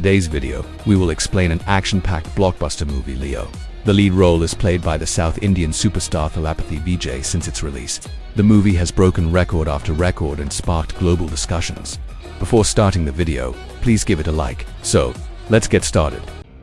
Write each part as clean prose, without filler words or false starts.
today's video, we will explain an action-packed blockbuster movie, Leo. The lead role is played by the South Indian superstar Thalapathy Vijay. Since its release, the movie has broken record after record and sparked global discussions. Before starting the video, please give it a like. So, let's get started.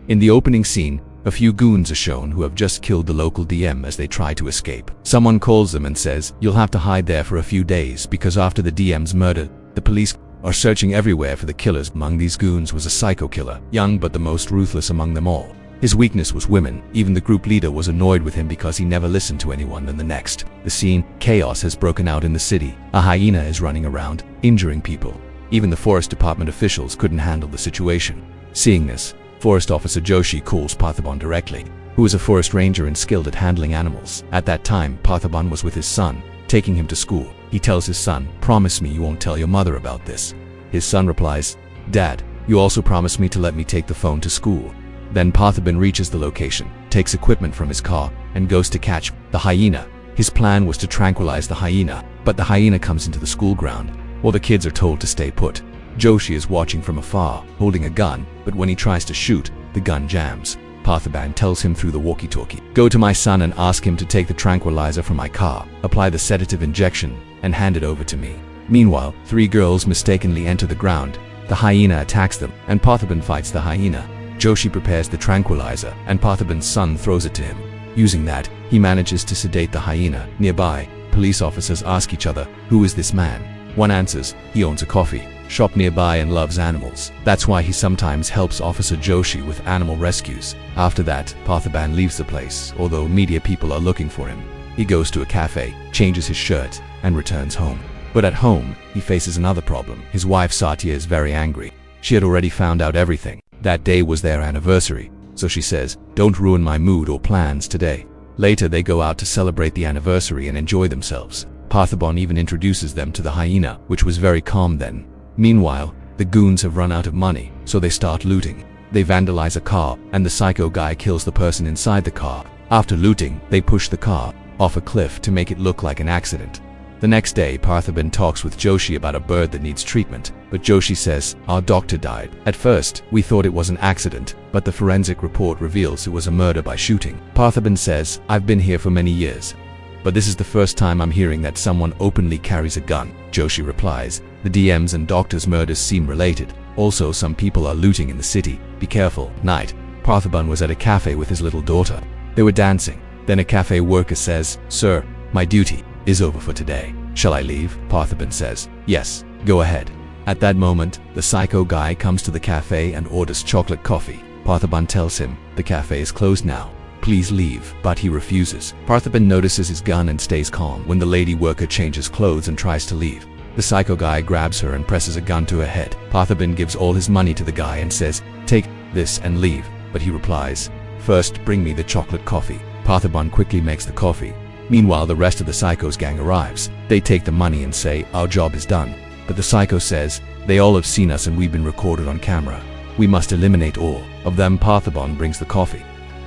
In the opening scene, a few goons are shown who have just killed the local DM as they try to escape. Someone calls them and says, "You'll have to hide there for a few days because after the DM's murder, the police are searching everywhere for the killers." Among these goons was a psycho killer, young but the most ruthless among them all. His weakness was women. Even the group leader was annoyed with him because he never listened to anyone. Then the next, the scene, chaos has broken out in the city. A hyena is running around, injuring people. Even the forest department officials couldn't handle the situation. Seeing this, Forest Officer Joshi calls Parthiban directly, who is a forest ranger and skilled at handling animals. At that time, Parthiban was with his son, taking him to school. He tells his son, "Promise me you won't tell your mother about this." His son replies, "Dad, you also promised me to let me take the phone to school." Then Parthiban reaches the location, takes equipment from his car, and goes to catch the hyena. His plan was to tranquilize the hyena, but the hyena comes into the school ground. All the kids are told to stay put. Joshi is watching from afar, holding a gun, but when he tries to shoot, the gun jams. Parthiban tells him through the walkie-talkie, "Go to my son and ask him to take the tranquilizer from my car, apply the sedative injection, and hand it over to me." Meanwhile, three girls mistakenly enter the ground. The hyena attacks them, and Parthiban fights the hyena. Joshi prepares the tranquilizer, and Parthiban's son throws it to him. Using that, he manages to sedate the hyena. Nearby, police officers ask each other, "Who is this man?" One answers, "He owns a coffee shop nearby and loves animals. That's why he sometimes helps Officer Joshi with animal rescues." After that, Parthiban leaves the place, although media people are looking for him. He goes to a cafe, changes his shirt, and returns home. But at home, he faces another problem. His wife Satya is very angry. She had already found out everything. That day was their anniversary, so she says, "Don't ruin my mood or plans today." Later they go out to celebrate the anniversary and enjoy themselves. Parthiban even introduces them to the hyena, which was very calm then. Meanwhile, the goons have run out of money, so they start looting. They vandalize a car, and the psycho guy kills the person inside the car. After looting, they push the car off a cliff to make it look like an accident. The next day, Parthiban talks with Joshi about a bird that needs treatment, but Joshi says, "Our doctor died. At first, we thought it was an accident, but the forensic report reveals it was a murder by shooting." Parthiban says, "I've been here for many years, but this is the first time I'm hearing that someone openly carries a gun." Joshi replies, "The DM's and doctor's murders seem related. Also, some people are looting in the city. Be careful." Night, Parthiban was at a cafe with his little daughter. They were dancing. Then a cafe worker says, "Sir, my duty is over for today. Shall I leave?" Parthiban says, "Yes, go ahead." At that moment, the psycho guy comes to the cafe and orders chocolate coffee. Parthiban tells him, "The cafe is closed now. Please leave," but he refuses. Parthiban notices his gun and stays calm. When the lady worker changes clothes and tries to leave, the psycho guy grabs her and presses a gun to her head. Parthiban gives all his money to the guy and says, "Take this and leave," but he replies, "First, bring me the chocolate coffee." Parthiban quickly makes the coffee. Meanwhile, the rest of the psycho's gang arrives. They take the money and say, "Our job is done." But the psycho says, "They all have seen us and we've been recorded on camera. We must eliminate all of them." Parthiban brings the coffee.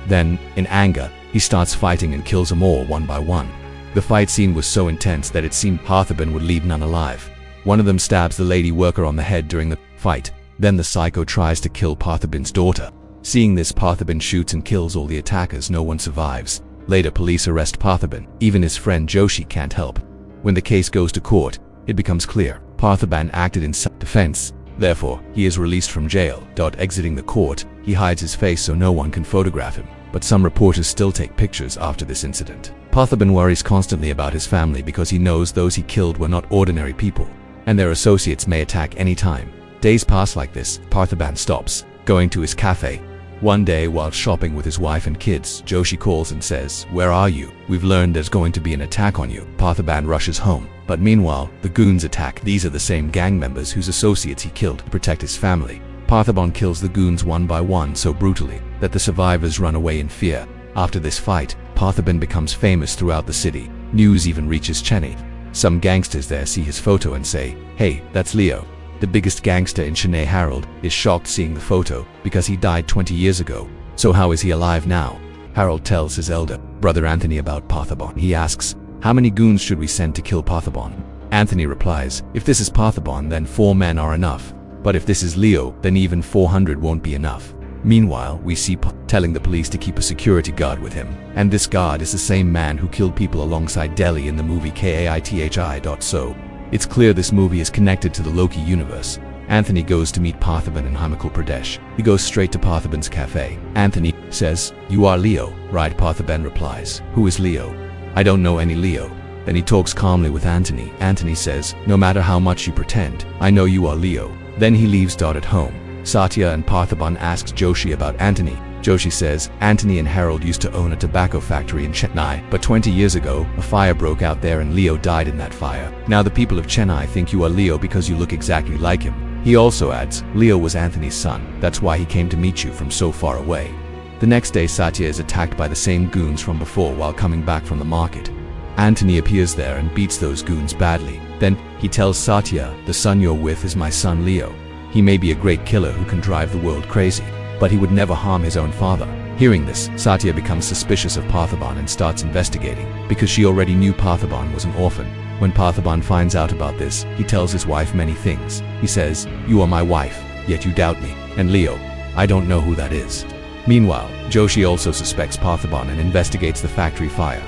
Then, in anger, he starts fighting and kills them all one by one. The fight scene was so intense that it seemed Parthiban would leave none alive. One of them stabs the lady worker on the head during the fight. Then the psycho tries to kill Parthiban's daughter. Seeing this, Parthiban shoots and kills all the attackers. No one survives. Later, police arrest Parthiban. Even his friend Joshi can't help. When the case goes to court, it becomes clear Parthiban acted in self-defense. Therefore, he is released from jail. Exiting the court, he hides his face so no one can photograph him. But some reporters still take pictures after this incident. Parthiban worries constantly about his family because he knows those he killed were not ordinary people, and their associates may attack any time. Days pass like this. Parthiban stops going to his cafe. One day, while shopping with his wife and kids, Joshi calls and says, "Where are you? We've learned there's going to be an attack on you." Parthiban rushes home. But meanwhile, the goons attack. These are the same gang members whose associates he killed to protect his family. Parthiban kills the goons one by one so brutally that the survivors run away in fear. After this fight, Parthiban becomes famous throughout the city. News even reaches Chennai. Some gangsters there see his photo and say, "Hey, that's Leo." The biggest gangster in Chennai, Harold, is shocked seeing the photo because he died 20 years ago. So how is he alive now? Harold tells his elder brother Anthony about Parthiban. He asks, "How many goons should we send to kill Parthiban?" Anthony replies, "If this is Parthiban, then 4 men are enough." But if this is Leo, then even 400 won't be enough. Meanwhile, we see telling the police to keep a security guard with him. And this guard is the same man who killed people alongside Delhi in the movie Kaithhi. So it's clear this movie is connected to the Loki universe. Anthony goes to meet Parthiban in Himachal Pradesh. He goes straight to Parthiban's cafe. Anthony says, "You are Leo, right?" Parthiban replies, "Who is Leo? I don't know any Leo." Then he talks calmly with Anthony. Anthony says, "No matter how much you pretend, I know you are Leo." Then he leaves at home. Satya and Parthiban asks Joshi about Anthony. Joshi says, Anthony and Harold used to own a tobacco factory in Chennai, but 20 years ago, a fire broke out there and Leo died in that fire. Now the people of Chennai think you are Leo because you look exactly like him. He also adds, Leo was Anthony's son, that's why he came to meet you from so far away. The next day Satya is attacked by the same goons from before while coming back from the market. Anthony appears there and beats those goons badly. Then, he tells Satya, "The son you're with is my son Leo. He may be a great killer who can drive the world crazy, but he would never harm his own father." Hearing this, Satya becomes suspicious of Parthiban and starts investigating, because she already knew Parthiban was an orphan. When Parthiban finds out about this, he tells his wife many things. He says, "You are my wife, yet you doubt me. And Leo, I don't know who that is." Meanwhile, Joshi also suspects Parthiban and investigates the factory fire.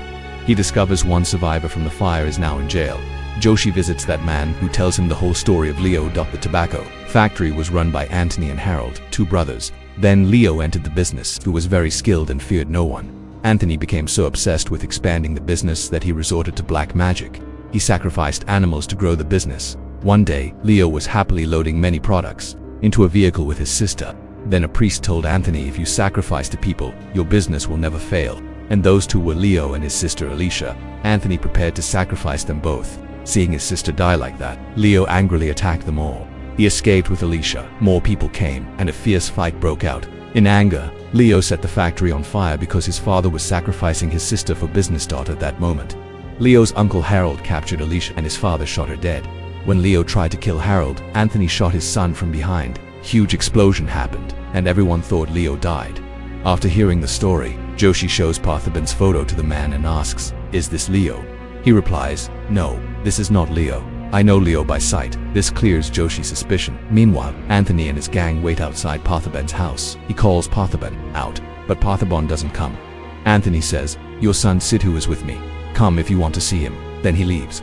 He discovers one survivor from the fire is now in jail. Joshi visits that man, who tells him the whole story of Leo. The tobacco factory was run by Anthony and Harold, two brothers. Then Leo entered the business, who was very skilled and feared no one. Anthony became so obsessed with expanding the business that he resorted to black magic. He sacrificed animals to grow the business. One day, Leo was happily loading many products into a vehicle with his sister. Then a priest told Anthony, "If you sacrifice to people, your business will never fail." And those two were Leo and his sister Alicia. Anthony prepared to sacrifice them both. Seeing his sister die like that, Leo angrily attacked them all. He escaped with Alicia. More people came, and a fierce fight broke out. In anger, Leo set the factory on fire because his father was sacrificing his sister for business. At that moment, Leo's uncle Harold captured Alicia and his father shot her dead. When Leo tried to kill Harold, Anthony shot his son from behind. Huge explosion happened, and everyone thought Leo died. After hearing the story, Joshi shows Parthiban's photo to the man and asks, "Is this Leo?" He replies, "No, this is not Leo. I know Leo by sight." This clears Joshi's suspicion. Meanwhile, Anthony and his gang wait outside Parthiban's house. He calls Parthiban out, but Parthiban doesn't come. Anthony says, "Your son Sidhu is with me. Come if you want to see him." Then he leaves.